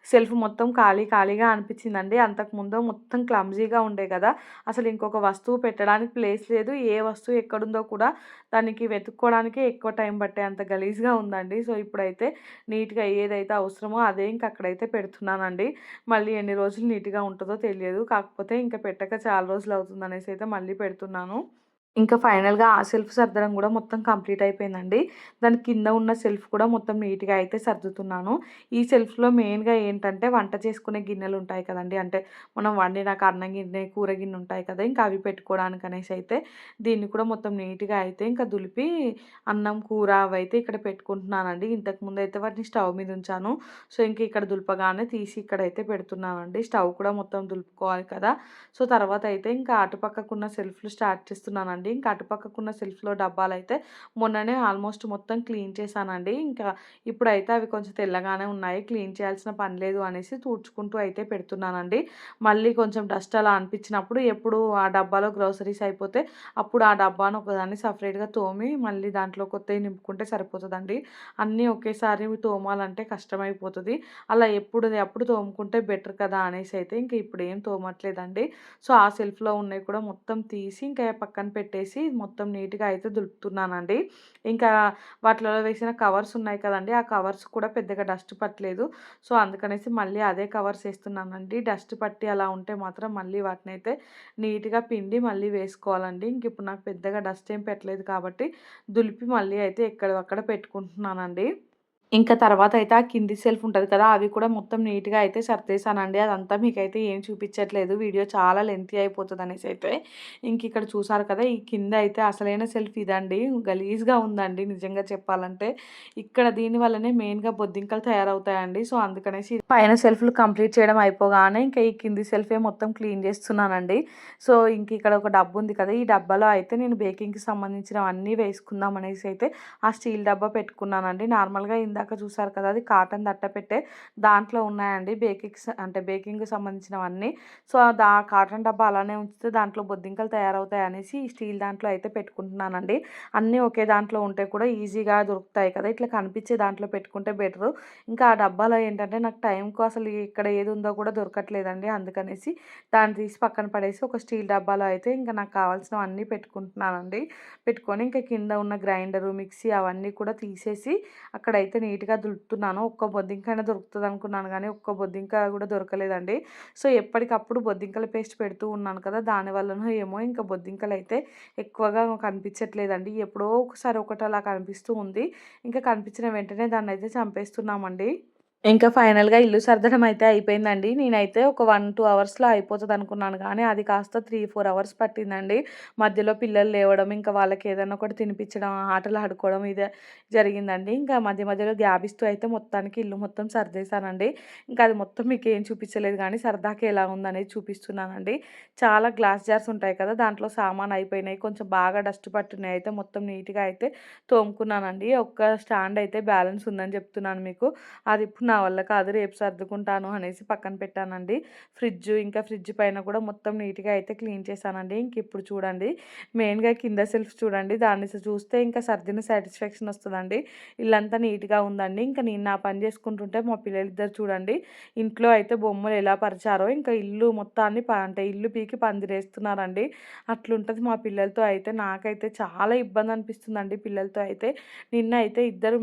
సెల్ఫ్ మొత్తం ఖాళీగా అనిపించిందండి. అంతకుముందు మొత్తం క్లమ్జీగా ఉండే కదా! అసలు ఇంకొక వస్తువు పెట్టడానికి ప్లేస్ లేదు. ఏ వస్తువు ఎక్కడుందో కూడా దానికి వెతుక్కోవడానికే ఎక్కువ టైం పట్టేంత గలీజ్‌గా ఉందండి. సో, ఇప్పుడైతే నీట్‌గా ఏదైతే అవసరమో అదే ఇంక అక్కడైతే పెడుతున్నానండి. మళ్ళీ ఎన్ని రోజులు నీట్‌గా ఉంటదో తెలియదు. కాకపోతే ఇంక పెట్టక చాలా రోజులవుతుందనేసి అయితే మళ్ళీ పెడుతున్నాను. ఇంకా ఫైనల్‌గా ఆ సెల్ఫ్ సర్దడం గూడా మొత్తం కంప్లీట్ అయిపోయిందండి. దాని కింద ఉన్న సెల్ఫ్ కూడా మొత్తం నీట్‌గా అయితే సర్దుతున్నాను. ఈ సెల్ఫ్‌లో మెయిన్‌గా ఏంటంటే వంట చేసుకునే గిన్నెలుంటాయి కదండీ! అంటే మనం వండినాక అన్నం గిన్నె, కూర గిన్నె ఉంటాయి కదా! ఇంకా అవి పెట్టుకోవడానికనేసి అయితే దీన్ని కూడా మొత్తం నీట్‌గా అయితే ఇంకా దులిపి అన్నం, కూర అవైతే ఇక్కడ పెట్టుకుంటున్నానండి. ఇంతకుముందయితే వాటిని స్టవ్ మీద ఉంచాను. సో, ఇంక ఇక్కడ దులపగానే తీసి ఇక్కడైతే పెడుతున్నానండి. స్టవ్ కూడా మొత్తం దులుపుకోవాలి కదా! సో, తర్వాత అయితే ఇంకా అటుపక్కకున్న సెల్ఫ్‌లు స్టార్ట్ చేస్తున్నానండి. ఇంకా అటుపక్కకున్న సెల్ఫ్‌లో డబ్బాలైతే మొన్ననే ఆల్మోస్ట్ మొత్తం క్లీన్ చేశానండి. ఇంకా ఇప్పుడైతే అవి కొంచెం తెల్లగానే ఉన్నాయి. క్లీన్ చేయాల్సిన పని లేదు అనేసి తుడుచుకుంటూ అయితే పెడుతున్నానండి. మళ్ళీ కొంచెం డస్ట్ అలా అనిపించినప్పుడు ఎప్పుడు ఆ డబ్బాలో గ్రోసరీస్ అయిపోతే అప్పుడు ఆ డబ్బాను ఒకదాన్ని సెపరేట్‌గా తోమి మళ్ళీ దాంట్లో కొత్తయి నింపుకుంటే సరిపోతదండి. అన్నీ ఒకేసారి తోమాలంటే కష్టమైపోతది. అలా ఎప్పుడుది అప్పుడు తోముకుంటే బెటర్ కదా అనేసి అయితే ఇంక ఇప్పుడేం తోమట్లేదండి. సో, ఆ సెల్ఫ్‌లో ఉన్నయి కూడా మొత్తం తీసి ఇంకా పక్కన పెట్టేసి మొత్తం నీట్‌గా అయితే దులుపుతున్నానండి. ఇంకా వాటిలో వేసిన కవర్స్ ఉన్నాయి కదండీ! ఆ కవర్స్ కూడా పెద్దగా డస్ట్ పట్టలేదు. సో, అందుకనేసి మళ్ళీ అదే కవర్స్ ఏస్తున్నానండి. డస్ట్ పట్టి అలా ఉంటే మాత్రం మళ్ళీ వాటినైతే నీట్‌గా పిండి మళ్ళీ వేసుకోవాలండి. ఇంకిప్పుడు నాకు పెద్దగా డస్ట్ ఏం పెట్టలేదు కాబట్టి దులిపి మళ్ళీ అయితే ఎక్కడివక్కడ పెట్టుకుంటున్నానండి. ఇంకా తర్వాతయితే ఆ కింది సెల్ఫ్ ఉంటది కదా! అవి కూడా మొత్తం నీట్‌గా అయితే సర్దేశానండి. అదంతా మీకైతే ఏం చూపిచ్చట్లేదు. వీడియో చాలా లెంతీ అయిపోతదనేసైతే. ఇంకిక్కడ చూసారు కదా! ఈ కింద అయితే అసలైన సెల్ఫ్ ఇదండి. గలీజ్‌గా ఉందండి నిజంగా చెప్పాలంటే. ఇక్కడ దీని వల్లనే మెయిన్‌గా బొద్దింకలు తయారవుతాయండి. సో, అందుకనేసి పైన సెల్ఫ్‌లు కంప్లీట్ చేయడం అయిపోగానే ఇంకా ఈ కింది సెల్ఫే మొత్తం క్లీన్ చేస్తున్నానండి. సో, ఇంకిక్కడ ఒక డబ్బుంది కదా! ఈ డబ్బాలో అయితే నేను బేకింగ్‌కి సంబంధించినవన్నీ వేసుకుందాం అనేసి అయితే ఆ స్టీల్ డబ్బా పెట్టుకున్నానండి. నార్మల్‌గా ఇందాక చూసారు కదా! అది కాటన్‌ది అట్టపెట్టే. దాంట్లో ఉన్నాయండి బేకింగ్‌కి సంబంధించినవన్నీ. సో, కాటన్ డబ్బా అలానే ఉంచితే దాంట్లో బొద్దింకలు తయారవుతాయనేసి ఈ స్టీల్ దాంట్లో అయితే పెట్టుకుంటున్నానండి. అన్నీ ఒకే దాంట్లో ఉంటే కూడా ఈజీగా దొరుకుతాయి కదా! ఇట్లా కనిపించే దాంట్లో పెట్టుకుంటే బెటరు. ఇంకా ఆ డబ్బాలో ఏంటంటే నాకు టైంకు అసలు ఇక్కడ ఏదుందో కూడా దొరకట్లేదండి. అందుకనేసి దాన్ని తీసి పక్కన పడేసి ఒక స్టీల్ డబ్బాలో అయితే ఇంకా నాకు కావాల్సినవన్నీ పెట్టుకుంటున్నానండి. పెట్టుకొని ఇంకా కింద ఉన్న గ్రైండరు, మిక్సీ అవన్నీ కూడా తీసేసి అక్కడైతే నీట్‌గా దులుపుతున్నాను. ఒక్క బొద్దింకైనా దొరుకుతదనుకున్నాను గానీ, ఒక్క బొద్దింక కూడా దొరకలేదండి. సో, ఎప్పటికప్పుడు బొద్దింకల పేస్ట్ పెడుతూ ఉన్నాను కదా! దానివల్లనో ఏమో ఇంకా బొద్దింకలైతే ఎక్కువగా కనిపించట్లేదండి. ఎప్పుడో ఒకసారి ఒకటి అలా కనిపిస్తూ ఉంది. ఇంకా కనిపించిన వెంటనే దాన్నయితే చంపేస్తున్నామండి. ఇంకా ఫైనల్‌గా ఇల్లు సర్దడం అయితే అయిపోయిందండి. నేనైతే ఒక 1, 2 అవర్స్‌లో అయిపోతదనుకున్నాను గానీ, అది కాస్త 3, 4 అవర్స్ పట్టిందండి. మధ్యలో పిల్లలు లేవడం, ఇంకా వాళ్ళకి ఏదన్నా ఒకటి తినిపించడం, ఆటలు ఆడుకోవడం ఇదే జరిగిందండి. ఇంకా మధ్యలో గ్యాప్ ఇస్తూ అయితే మొత్తానికి ఇల్లు మొత్తం సర్దేశానండి. ఇంకా అది మొత్తం మీకేం చూపించలేదు గానీ, సరదాగా ఎలా ఉందనేది చూపిస్తున్నానండి. చాలా గ్లాస్ జార్స్ ఉంటాయి కదా! దాంట్లో సామాను అయిపోయినాయి. కొంచెం బాగా డస్ట్ పట్టున్నాయి. అయితే మొత్తం నీట్‌గా అయితే తోముకున్నానండి. ఒక్క స్టాండ్ అయితే బ్యాలెన్స్ ఉందని చెప్తున్నాను మీకు. అది ఇప్పుడు నా వల్ల కాదు. రేపు సర్దుకుంటాను అనేసి పక్కన పెట్టానండి. ఫ్రిడ్జ్ పైన కూడా మొత్తం నీట్‌గా అయితే క్లీన్ చేశానండి. ఇంకిప్పుడు చూడండి మెయిన్‌గా కింద సెల్ఫ్ చూడండి. దాన్ని చూస్తే ఇంకా సర్దిన సాటిస్ఫాక్షన్ వస్తదండి. ఇల్లంతా నీట్‌గా ఉందండి. ఇంకా నేను నా పని చేసుకుంటుంటే మా పిల్లలిద్దరు చూడండి ఇంట్లో అయితే బొమ్మలు ఎలా పరిచారో ఇంకా ఇల్లు మొత్తాన్ని అంటే ఇల్లు పీకి పందిరేస్తున్నారండి. అట్లుంటది మా పిల్లలతో అయితే. నాకైతే చాలా ఇబ్బంది అనిపిస్తుందండి పిల్లలతో అయితే. నిన్న అయితే ఇద్దరు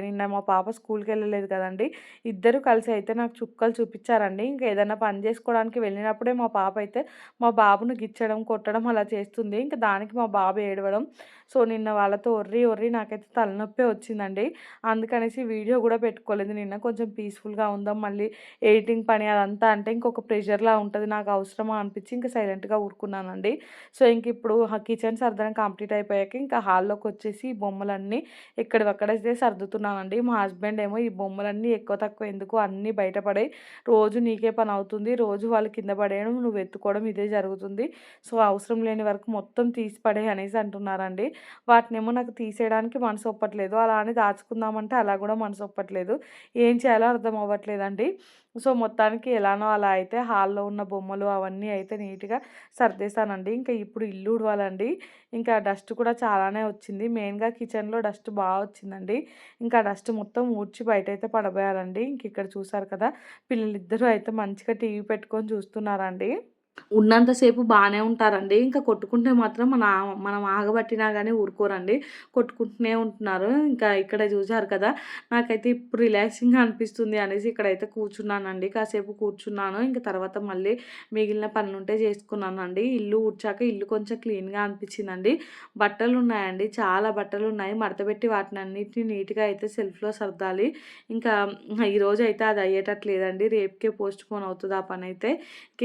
నిన్న మా పాప స్కూల్‌కెళ్ళలేదు కదండీ! ఇద్దరు కలిసి అయితే నాకు చుక్కలు చూపిచ్చారండి. ఇంక ఏదైనా పని జేసుకోవడానికి వెళ్ళినప్పుడే మా పాప అయితే మా బాబును గిచ్చడం, కొట్టడం అలా చేస్తుంది. ఇంక దానికి మా బాబు ఏడవడం. సో నిన్న వాళ్ళతో ఒర్రి నాకైతే తలనొప్పే వచ్చిందండి. అందుకనేసి వీడియో కూడా పెట్టుకోలేదు నిన్న. కొంచెం పీస్‌ఫుల్‌గా ఉందాం, మళ్ళీ ఎడిటింగ్ పని అదంతా అంటే ఇంకొక ప్రెషర్‌లా ఉంటది. నాకు అవసరమా అనిపించి ఇంక సైలెంట్‌గా ఊరుకున్నానండి. సో ఇంక ఇప్పుడు కిచెన్ సర్దడం కంప్లీట్ అయిపోయాక ఇంకా హాల్లోకొచ్చేసి ఈ బొమ్మలన్నీ ఎక్కడివక్కడైతే సర్దుతున్నానండి. మా హస్బెండ్ ఏమో ఈ బొమ్మలన్నీ ఎక్కువ తక్కువ ఎందుకు అన్నీ బయట పడేయి, రోజు నీకే పని అవుతుంది, రోజు వాళ్ళు కింద పడేయడం, నువ్వు ఎత్తుకోవడం ఇదే జరుగుతుంది. సో అవసరం లేని వరకు మొత్తం తీసి పడేయి అనేసి అంటున్నారండి. వాటినేమో నాకు తీసేయడానికి మనసు ఒప్పట్లేదు. అలా అని దాచుకుందామంటే అలా కూడా మనసు ఒప్పట్లేదు. ఏం చేయాలో అర్థం అవ్వట్లేదండి. సో మొత్తానికి ఎలానో అలా అయితే హాల్‌లో ఉన్న బొమ్మలు అవన్నీ అయితే నీట్‌గా సర్దేశానండి. ఇంకా ఇప్పుడు ఇల్లు ఊడవాలండి. ఇంకా డస్ట్ కూడా చాలానే వచ్చింది. మెయిన్‌గా కిచెన్‌లో డస్ట్ వచ్చిందండి. ఇంకా డస్ట్ మొత్తం ఊడ్చి బయటైతే పడబోయాలండి. ఇంక ఇక్కడ చూసారు కదా! పిల్లలిద్దరూ అయితే మంచిగా టీవీ పెట్టుకొని చూస్తున్నారండి. ఉన్నంత సేపు బానే ఉంటారండి. ఇంకా కొట్టుకుంటే మాత్రం మనం ఆగబట్టినా గాని ఊరుకోరండి. కొట్టుకుంటూనే ఉంటున్నారు. ఇంకా ఇక్కడ చూసారు కదా! నాకైతే ఇప్పుడు రిలాక్సింగ్‌గా అనిపిస్తుంది అనేసి ఇక్కడైతే కూర్చున్నానండి. కాసేపు కూర్చున్నాను. ఇంక తర్వాత మళ్ళీ మిగిలిన పనులుంటే చేసుకున్నానండి. ఇల్లు ఊడ్చాక ఇల్లు కొంచెం క్లీన్‌గా అనిపించిందండి. బట్టలున్నాయండి. చాలా బట్టలున్నాయి. మడతపెట్టి వాటినన్నిటిని నీట్‌గా అయితే సెల్ఫ్‌లో సర్దాలి. ఇంకా ఈరోజైతే అది అయ్యేటట్టు లేదండి. రేపుకే పోస్ట్‌పోన్ అవుతది ఆ పనైతే.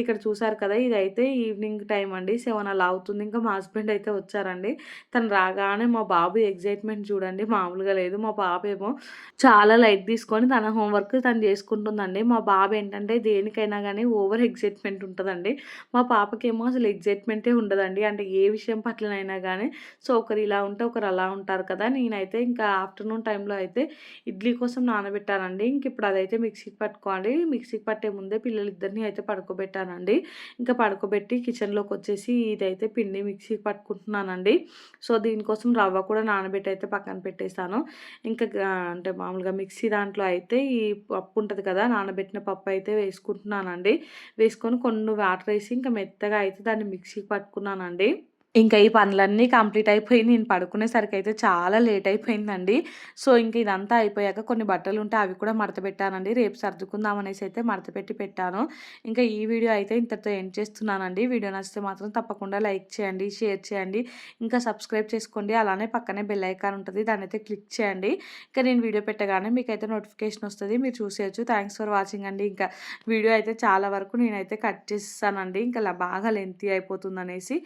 ఇక్కడ చూసారు కదా! ఇదైతే ఈవినింగ్ టైమ్ అండి. 7 అలా అవుతుంది. ఇంకా మా హస్బెండ్ అయితే వచ్చారండి. తను రాగానే మా బాబు ఎక్సైట్‌మెంట్ చూడండి మామూలుగా లేదు. మా పాపేమో చాలా లైట్ తీసుకొని తన హోమ్ వర్క్ తను చేసుకుంటుందండి. మా బాబు ఏంటంటే దేనికైనా గానీ ఓవర్ ఎక్సైట్‌మెంట్ ఉంటదండి. మా పాపకేమో అసలు ఎక్సైట్‌మెంటే ఉండదండి. అంటే ఏ విషయం పట్లనైనా గానీ సో ఒకరు ఇలా ఉంటే ఒకరు అలా ఉంటారు కదా! నేనైతే ఇంకా ఆఫ్టర్‌నూన్ టైమ్‌లో అయితే ఇడ్లీ కోసం నానబెట్టానండి. ఇంక ఇప్పుడు అదైతే మిక్సీకి పట్టుకోవాలి. మిక్సీకి పట్టే ముందే పిల్లలిద్దరిని అయితే పడుకోబెట్టానండి. ఇంకా పడుకోబెట్టి కిచెన్‌లోకొచ్చేసి ఇదైతే పిండి మిక్సీకి పట్టుకుంటున్నానండి. సో దీనికోసం రవ్వ కూడా నానబెట్టి అయితే పక్కన పెట్టేసాను. ఇంకా అంటే మామూలుగా మిక్సీ దాంట్లో అయితే ఈ పప్పు ఉంటది కదా! నానబెట్టిన పప్పు అయితే వేసుకుంటున్నానండి. వేసుకొని కొన్ని వాటర్ ఏసి ఇంకా మెత్తగా అయితే దాన్ని మిక్సీకి పట్టుకున్నానండి. ఇంకా ఈ పనులన్నీ కంప్లీట్ అయిపోయి నేను పడుకునేసరికయితే చాలా లేట్ అయిపోయిందండి. సో, ఇంక ఇదంతా అయిపోయాక కొన్ని బట్టలుంటే అవి కూడా మడతపెట్టానండి. రేపు సర్దుకుందాం అనేసి అయితే మడతపెట్టి పెట్టాను. ఇంకా ఈ వీడియో అయితే ఇంతటితో ఎండ్ చేస్తున్నానండి. వీడియో నచ్చితే మాత్రం తప్పకుండా లైక్ చేయండి, షేర్ చేయండి, ఇంకా సబ్స్క్రైబ్ చేసుకోండి. అలానే పక్కనే బెల్ ఐకాన్ ఉంటది. దాన్నైతే క్లిక్ చేయండి. ఇంకా నేను వీడియో పెట్టగానే మీకైతే నోటిఫికేషన్ వస్తది. మీరు చూసేయొచ్చు. థాంక్స్ ఫర్ వాచింగ్ అండి. ఇంకా వీడియో అయితే చాలా వరకు నేనైతే కట్ చేసేసానండి. ఇంకా బాగా లెంతీ అయిపోతుందనేసి.